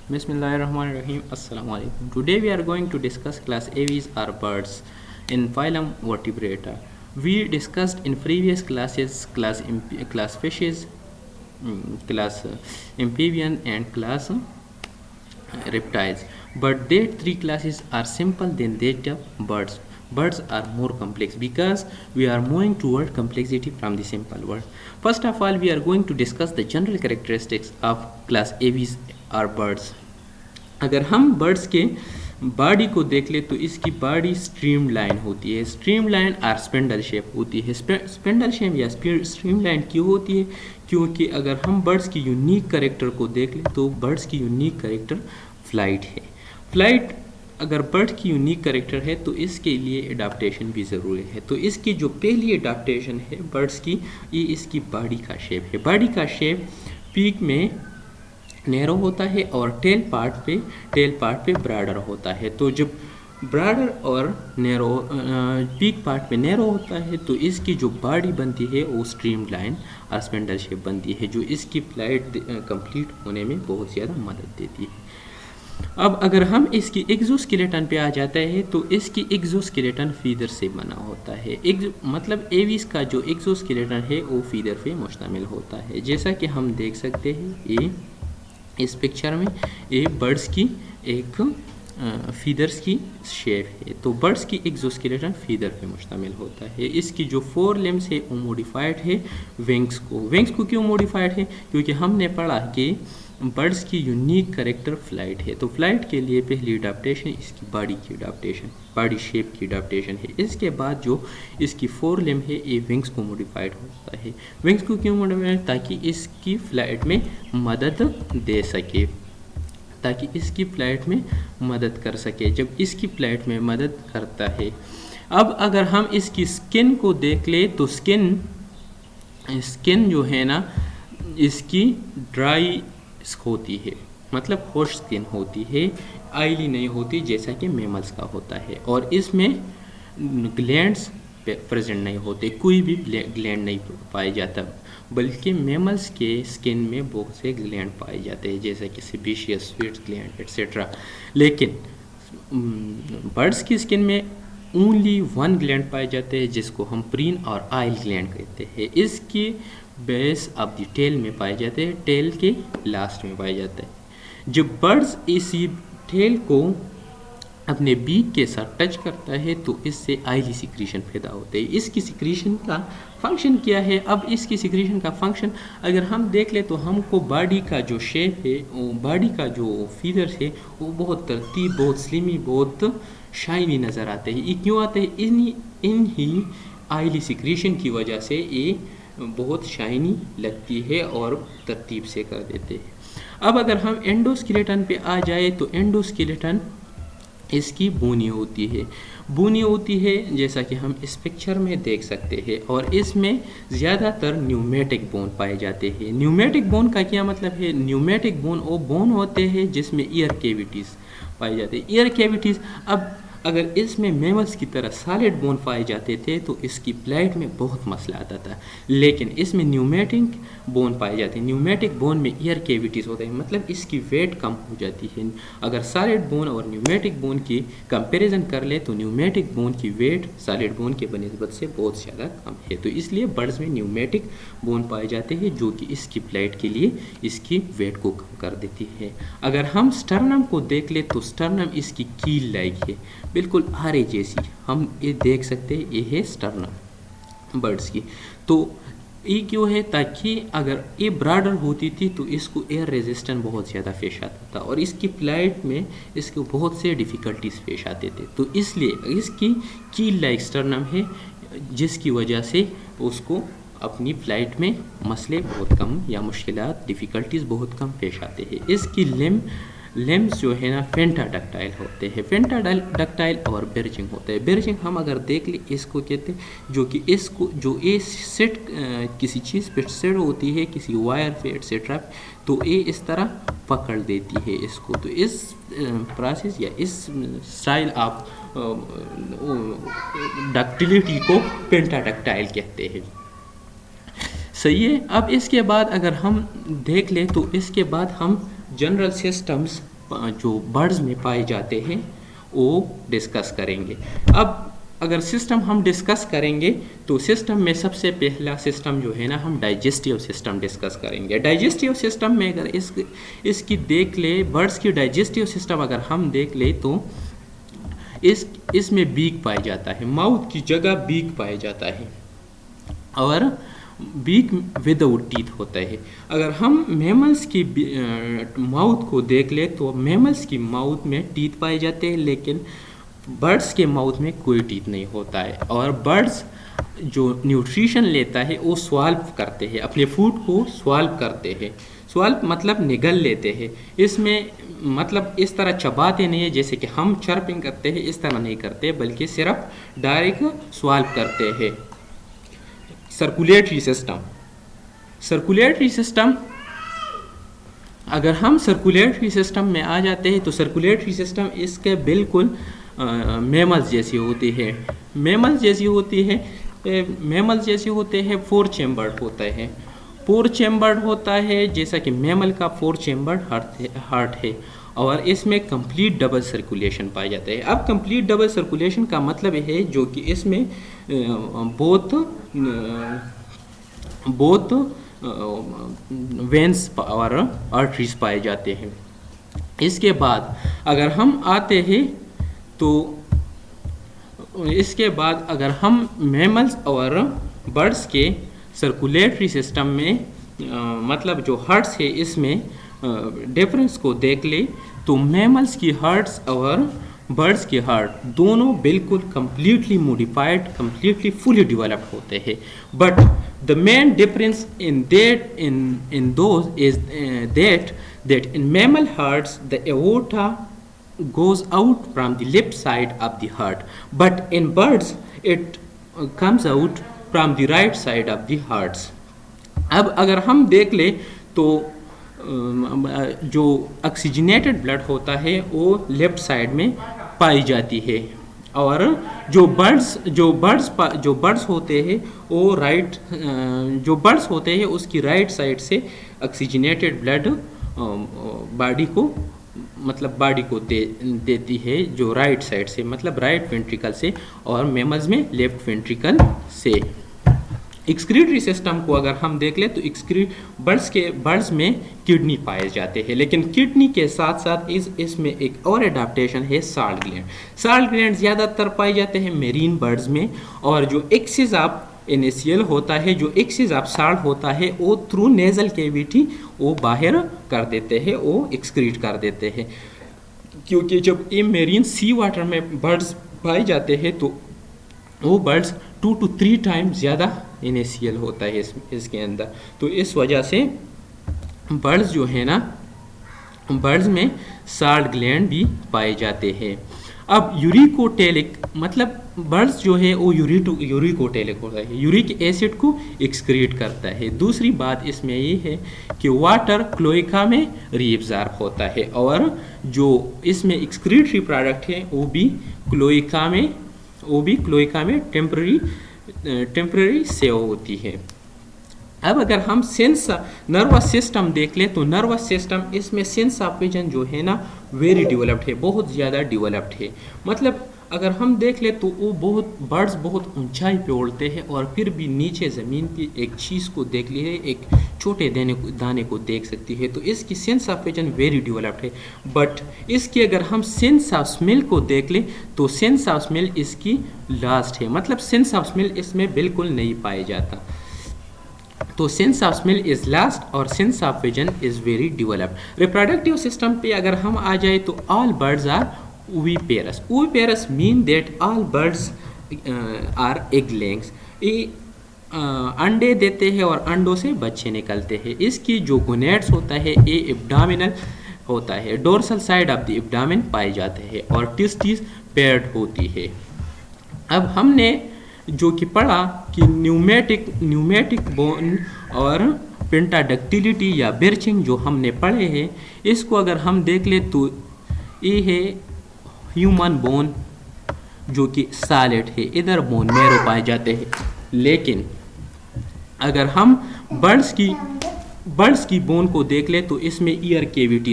Bismillahirrahmanirrahim. Assalamu alaikum. Today we are going to discuss class aves or birds in phylum Vertebrata. We discussed in previous classes class fishes, class amphibian and class reptiles. But they three classes are simple than that of birds. Birds are more complex because we are moving toward complexity from the simple word. First of all, we are going to discuss the general characteristics of class aves or birds. अगर हम birds के body को देख ले तो इसकी body stream line होती है, स्ट्रीम लाइन और स्पेंडल शेप होती है। स्पेंडल शेप या स्ट्रीम लाइन क्यों होती है? क्योंकि अगर हम बर्ड्स की यूनिक करेक्टर को देख ले तो बर्ड्स की यूनिक करेक्टर फ्लाइट है। फ्लाइट अगर बर्ड की यूनिक करेक्टर है तो इसके लिए एडाप्टेशन भी ज़रूरी है। तो इसकी जो पहली एडाप्टेशन है बर्ड्स की, ये इसकी बॉडी का शेप है। बॉडी का शेप पीक में नैरो होता है और टेल पार्ट पे ब्रॉडर होता है। तो जब ब्रॉडर और नैरो पीक पार्ट पे नैरो होता है तो इसकी जो बॉडी बनती है वो स्ट्रीम लाइन और स्पेंडल शेप बनती है, जो इसकी फ्लाइट कंप्लीट होने में बहुत ज़्यादा मदद देती है। अब अगर हम इसकी एक्सोस्केलेटन पे आ जाते हैं तो इसकी एक्सोस्केलेटन फीदर से बना होता है। मतलब एविस का जो एक्सोस्केलेटन है वो फीदर पे मुश्तमिल होता है। जैसा कि हम देख सकते हैं ये इस पिक्चर में ये बर्ड्स की एक फीदर्स की शेप है। तो बर्ड्स की एक्सोस्केलेटन फीदर पे मुश्तमिल होता है। इसकी जो 4 लिम्स है वो मॉडिफाइड है विंग्स को क्यों मॉडिफाइड है? क्योंकि हमने पढ़ा कि बर्ड्स की यूनिक करेक्टर फ्लाइट है। तो फ्लाइट के लिए पहली अडाप्टेशन इसकी बॉडी शेप की अडाप्टेशन है। इसके बाद जो इसकी 4 लिम्ब है ये विंग्स को मॉडिफाइड होता है। विंग्स को क्यों मॉडिफाइड? ताकि इसकी फ्लाइट में मदद दे सके, ताकि इसकी फ्लाइट में मदद कर सके। जब इसकी फ्लाइट में मदद करता है, अब अगर हम इसकी स्किन को देख ले तो स्किन जो है ना इसकी ड्राई होती है, मतलब खुश्क स्किन होती है, आयली नहीं होती जैसा कि मैमल्स का होता है। और इसमें ग्लैंड्स प्रेजेंट नहीं होते, कोई भी ग्लैंड नहीं पाया जाता, बल्कि मैमल्स के स्किन में बहुत से ग्लैंड पाए जाते हैं जैसा कि सेबेशियस, स्वीट ग्लैंड एक्सेट्रा। लेकिन बर्ड्स की स्किन में ओनली 1 ग्लैंड पाए जाते हैं जिसको हम प्रीन और आइल ग्लैंड कहते हैं। इसकी बेस ऑफ द टेल में पाए जाते हैं, टेल के लास्ट में पाए जाते हैं। जब बर्ड्स इसी टेल को अपने बीक के साथ टच करता है तो इससे आयली सिक्रीशन पैदा होते हैं। इसकी सिक्रीशन का फंक्शन क्या है? अब इसकी सिक्रीशन का फंक्शन अगर हम देख ले तो हमको बॉडी का जो शेप है, बॉडी का जो फीदर है वो बहुत तरतीब, बहुत स्लिमी, बहुत शाइनी नज़र आते हैं। ये क्यों आते हैं? इन ही आयली सिक्रीशन की वजह से ये बहुत शाइनी लगती है और तरतीब से कर देते हैं। अब अगर हम एंडोस्केलेटन पे आ जाए तो एंडोस्केलेटन इसकी बूनी होती है जैसा कि हम इस पिक्चर में देख सकते हैं। और इसमें ज़्यादातर न्यूमेटिक बोन पाए जाते हैं। न्यूमेटिक बोन का क्या मतलब है? न्यूमेटिक बोन वो बोन होते हैं जिसमें ईयर कैविटीज़ पाए जाते हैं। ईयर कैविटीज़, अब अगर इसमें मैमल्स की तरह सॉलिड बोन पाए जाते थे तो इसकी फ्लाइट में बहुत मसला आता था, लेकिन इसमें न्यूमेटिक बोन पाए जाते हैं। न्यूमेटिक बोन में ईयर कैविटीज़ होते हैं, मतलब इसकी वेट कम हो जाती है। अगर सॉलिड बोन और न्यूमेटिक बोन की कंपैरिजन कर ले तो न्यूमेटिक बोन की वेट सॉलिड बोन के बनिस्बत से बहुत ज़्यादा कम है। तो इसलिए बर्ड्स में न्यूमेटिक बोन पाए जाते हैं जो कि इसकी फ्लाइट के लिए इसकी वेट को कम कर देती है। अगर हम स्टर्नम को देख ले तो स्टर्नम इसकी कील लाइक है, बिल्कुल आरे जैसी। हम ये देख सकते हैं, ये है स्टर्नम बर्ड्स की। तो ये क्यों है? ताकि अगर ये ब्रॉडर होती थी तो इसको एयर रेजिस्टेंस बहुत ज़्यादा पेश आता था और इसकी फ्लाइट में इसको बहुत से डिफ़िकल्टीज पेश आते थे। तो इसलिए इसकी कील लाइक स्टर्नम है जिसकी वजह से उसको अपनी फ्लाइट में मसले बहुत कम या मुश्किलात, डिफ़िकल्टीज़ बहुत कम पेश आते हैं। इसकी लिम्स जो है ना फेंटाडक्टाइल होते हैं। फेंटाडक्टाइल और बेर्जिंग होते हैं। बेर्जिंग हम अगर देख ले इसको कहते हैं जो कि इसको जो ये सेट किसी चीज़ पे सेट होती है, किसी वायर पे एक्सेट्रा, तो ये इस तरह पकड़ देती है इसको। तो इस प्रोसेस या इस स्टाइल ऑफ डक्टिलिटी को पेंटाडक्टाइल कहते हैं। सही है। अब इसके बाद अगर हम देख लें तो इसके बाद हम जनरल सिस्टम्स जो बर्ड्स में पाए जाते हैं वो डिस्कस करेंगे। अब अगर सिस्टम हम डिस्कस करेंगे तो सिस्टम में सबसे पहला सिस्टम जो है ना, हम डाइजेस्टिव सिस्टम डिस्कस करेंगे। डाइजेस्टिव सिस्टम में अगर इसकी देख ले, बर्ड्स की डाइजेस्टिव सिस्टम अगर हम देख ले तो इसमें बीक पाया जाता है, माउथ की जगह बीक पाया जाता है और बीक विदाउट टीथ होता है। अगर हम मैमल्स की माउथ को देख ले तो मैमल्स की माउथ में टीथ पाए जाते हैं, लेकिन बर्ड्स के माउथ में कोई टीथ नहीं होता है। और बर्ड्स जो न्यूट्रिशन लेता है वो स्वाल्व करते हैं, अपने फूड को स्वाल्व करते हैं। स्वाल्व मतलब निगल लेते हैं, इसमें मतलब इस तरह चबाते नहीं है जैसे कि हम चर्पिंग करते हैं, इस तरह नहीं करते, बल्कि सिर्फ डायरेक्ट स्वाल्व करते हैं। सर्कुलेटरी सिस्टम, सर्कुलेटरी सिस्टम, अगर हम सर्कुलेटरी सिस्टम में आ जाते हैं तो सर्कुलेटरी सिस्टम इसके बिल्कुल मैमल्स जैसी होती है। मैमल्स जैसी होती है, मैमल्स जैसी होते हैं, 4 चैम्बर्ड होता है। 4 चैम्बर्ड होता है, जैसा कि मैमल का 4 चैम्बर्ड हार्ट है और इसमें कंप्लीट डबल सर्कुलेशन पाया जाता है। अब कंप्लीट डबल सर्कुलेशन का मतलब है जो कि इसमें बोथ वेंस और आर्टरीज पाए जाते हैं। इसके बाद अगर हम आते हैं तो इसके बाद अगर हम मैमल्स और बर्ड्स के सर्कुलेटरी सिस्टम में मतलब जो हार्ट्स है इसमें डिफरेंस को देख ले तो मैमल्स की हार्ट्स और बर्ड्स के हार्ट दोनों बिल्कुल completely modified, completely fully developed होते हैं। But the main difference in those is that in mammal hearts the aorta goes out from the left side of the heart, but in birds it comes out from the right side of the hearts। अब अगर हम देख ले तो जो oxygenated blood होता है वो लेफ्ट साइड में पाई जाती है और जो बर्ड्स होते हैं वो जो बर्ड्स होते हैं उसकी राइट साइड से ऑक्सीजनेटेड ब्लड बॉडी को देती है, जो राइट साइड से मतलब राइट वेंट्रिकल से, और मैमल्स में लेफ्ट वेंट्रिकल से। एक्सक्रीटरी सिस्टम को अगर हम देख ले तो बर्ड्स में किडनी पाए जाते हैं, लेकिन किडनी के साथ साथ इसमें एक और एडाप्टेशन है साल्ट ग्लैंड। साल्ट ग्लैंड ज़्यादातर पाए जाते हैं मेरीन बर्ड्स में, और जो एक्सेस ऑफ NaCl होता है, जो एक्सेस ऑफ साल्ट होता है वो थ्रू नेजल कैविटी वो बाहर कर देते हैं, वो एक्सक्रीट कर देते हैं। क्योंकि जब ये मेरीन सी वाटर में बर्ड्स पाए जाते हैं तो वो बर्ड्स 2 to 3 टाइम्स ज़्यादा NaCl होता है इसके अंदर, तो इस वजह से बर्ड्स जो है ना, बर्ड्स में साल्ट ग्लैंड भी पाए जाते हैं। अब यूरिकोटेलिक मतलब बर्ड्स जो है वो यूरिकोटेलिक होता है, यूरिक एसिड को एक्सक्रीट करता है। दूसरी बात इसमें ये है कि वाटर क्लोएका में रीअब्जॉर्ब होता है, और जो इसमें एक्सक्रीटरी प्रोडक्ट है वो भी क्लोएका में टेम्पररी सेव होती है। अब अगर हम नर्वस सिस्टम देख लें तो नर्वस सिस्टम इसमें सेंस ऑफ विजन जो है ना वेरी डेवलप्ड है, बहुत ज़्यादा डेवलप्ड है। मतलब अगर हम देख ले तो वो बर्ड्स बहुत ऊंचाई पे उड़ते हैं और फिर भी नीचे ज़मीन की एक चीज़ को देख ली है, एक छोटे दाने को देख सकती है, तो इसकी sense of vision very developed है। बट इसकी अगर हम सेंस ऑफ स्मेल को देख लें तो सेंस ऑफ स्मेल इसकी लास्ट है, मतलब सेंस ऑफ स्मेल इसमें बिल्कुल नहीं पाया जाता। तो sense of smell is last और sense of vision is very developed. Reproductive system पे अगर हम आ जाए तो all birds are oviparous. Oviparous mean that all birds are egg layings. ये अंडे देते हैं और अंडों से बच्चे निकलते हैं। इसकी जो गोनेड्स होता है ये एब्डोमिनल होता है, dorsal side of the abdomen पाए जाते हैं, और टिस्टिस पेयर्ड होती है। अब हमने जो कि पढ़ा कि न्यूमेटिक बोन और पेंटाडक्टिलिटी या बिर्चिंग जो हमने पढ़े हैं, इसको अगर हम देख ले तो ये है ह्यूमन बोन जो कि सॉलिड है, इधर बोन मैरो पाए जाते हैं। लेकिन अगर हम बर्ड्स की बोन को देख ले तो इसमें ईयर कैविटी